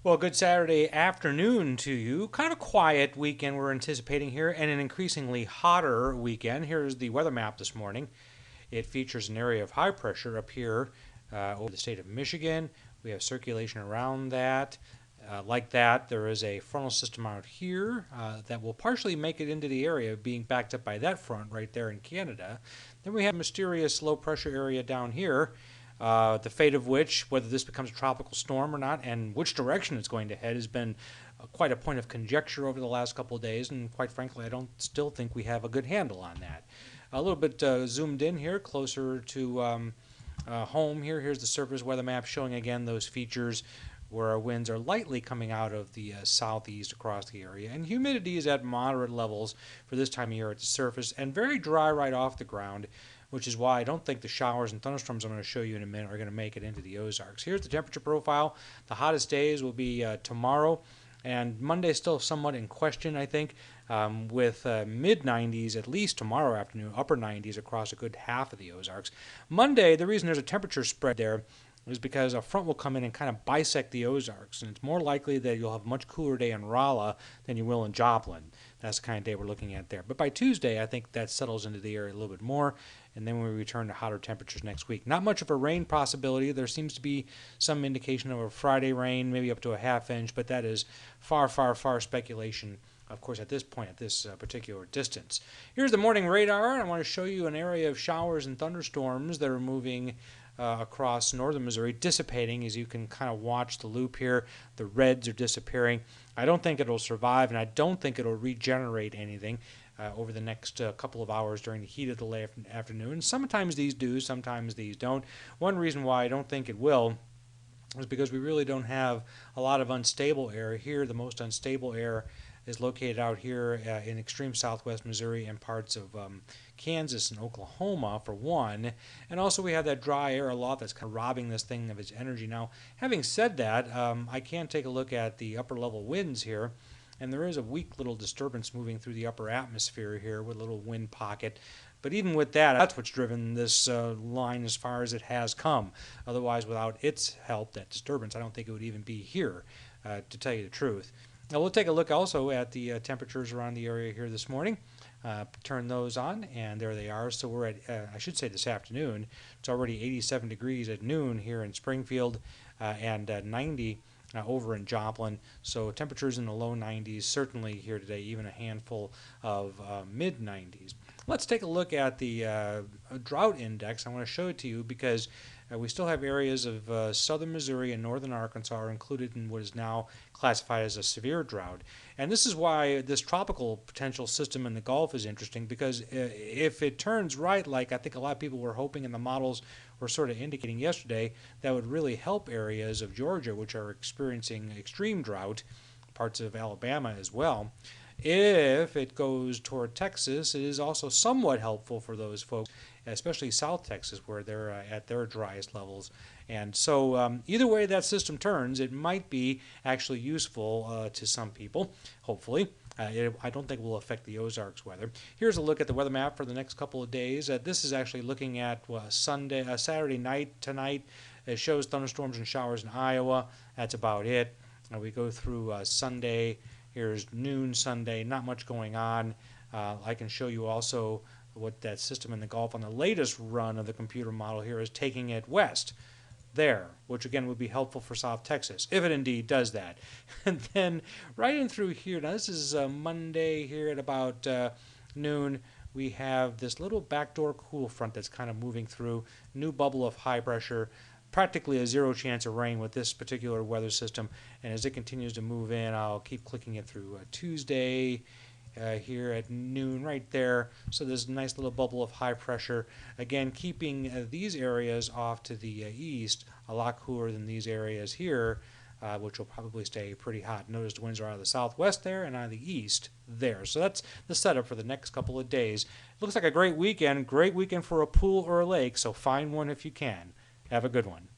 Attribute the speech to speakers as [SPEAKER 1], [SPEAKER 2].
[SPEAKER 1] Well, good Saturday afternoon to you. Kind of quiet weekend we're anticipating here, and an increasingly hotter weekend. Here's the weather map this morning. It features an area of high pressure up here over the state of Michigan. We have circulation around that. Like that, there is a frontal system out here that will partially make it into the area, being backed up by that front right there in Canada. Then we have a mysterious low pressure area down here, the fate of which, whether this becomes a tropical storm or not, and which direction it's going to head, has been quite a point of conjecture over the last couple of days. And quite frankly, I don't still think we have a good handle on that. A little bit zoomed in here, closer to home here. Here's the surface weather map showing again those features where our winds are lightly coming out of the southeast across the area. And humidity is at moderate levels for this time of year at the surface and very dry right off the ground, which is why I don't think the showers and thunderstorms I'm going to show you in a minute are going to make it into the Ozarks. Here's the temperature profile. The hottest days will be tomorrow, and Monday is still somewhat in question, I think, with mid-90s at least tomorrow afternoon, upper 90s across a good half of the Ozarks. Monday, the reason there's a temperature spread there is because a front will come in and kind of bisect the Ozarks, and it's more likely that you'll have a much cooler day in Rolla than you will in Joplin. That's the kind of day we're looking at there. But by Tuesday, I think that settles into the area a little bit more, and then we return to hotter temperatures next week. Not much of a rain possibility. There seems to be some indication of a Friday rain, maybe up to a half inch, but that is far, far, far speculation, of course, at this point, at this particular distance. Here's the morning radar. I want to show you an area of showers and thunderstorms that are moving across northern Missouri, dissipating as you can kind of watch the loop here. The reds are disappearing. I don't think it'll survive, and I don't think it'll regenerate anything over the next couple of hours during the heat of the late afternoon. Sometimes these do, sometimes these don't. One reason why I don't think it will is because we really don't have a lot of unstable air here. The most unstable air is located out here in extreme southwest Missouri and parts of Kansas and Oklahoma, for one. And also we have that dry air a lot that's kind of robbing this thing of its energy. Now, having said that, I can take a look at the upper level winds here. And there is a weak little disturbance moving through the upper atmosphere here with a little wind pocket. But even with that, that's what's driven this line as far as it has come. Otherwise, without its help, that disturbance, I don't think it would even be here, to tell you the truth. Now we'll take a look also at the temperatures around the area here this morning. Turn those on, and there they are. So we're at, I should say this afternoon, it's already 87 degrees at noon here in Springfield and 90 over in Joplin. So temperatures in the low 90s, certainly here today, even a handful of mid 90s. Let's take a look at the drought index. I want to show it to you because we still have areas of southern Missouri and northern Arkansas are included in what is now classified as a severe drought. And this is why this tropical potential system in the Gulf is interesting, because if it turns right, like I think a lot of people were hoping and the models were sort of indicating yesterday, that would really help areas of Georgia which are experiencing extreme drought, parts of Alabama as well. If it goes toward Texas, it is also somewhat helpful for those folks, especially South Texas, where they're at their driest levels. And so either way that system turns, it might be actually useful to some people, hopefully. I don't think it will affect the Ozarks weather. Here's a look at the weather map for the next couple of days. This is actually looking at Saturday night tonight. It shows thunderstorms and showers in Iowa. That's about it. We go through Sunday. Here's noon Sunday, not much going on. I can show you also what that system in the Gulf on the latest run of the computer model here is taking it west there, which again would be helpful for South Texas, if it indeed does that. And then right in through here, now this is Monday here at about noon, we have this little backdoor cool front that's kind of moving through, new bubble of high pressure, practically a zero chance of rain with this particular weather system. And as it continues to move in, I'll keep clicking it through Tuesday here at noon right there. So there's a nice little bubble of high pressure. Again, keeping these areas off to the east a lot cooler than these areas here, which will probably stay pretty hot. Notice the winds are out of the southwest there and out of the east there. So that's the setup for the next couple of days. Looks like a great weekend for a pool or a lake, so find one if you can. Have a good one.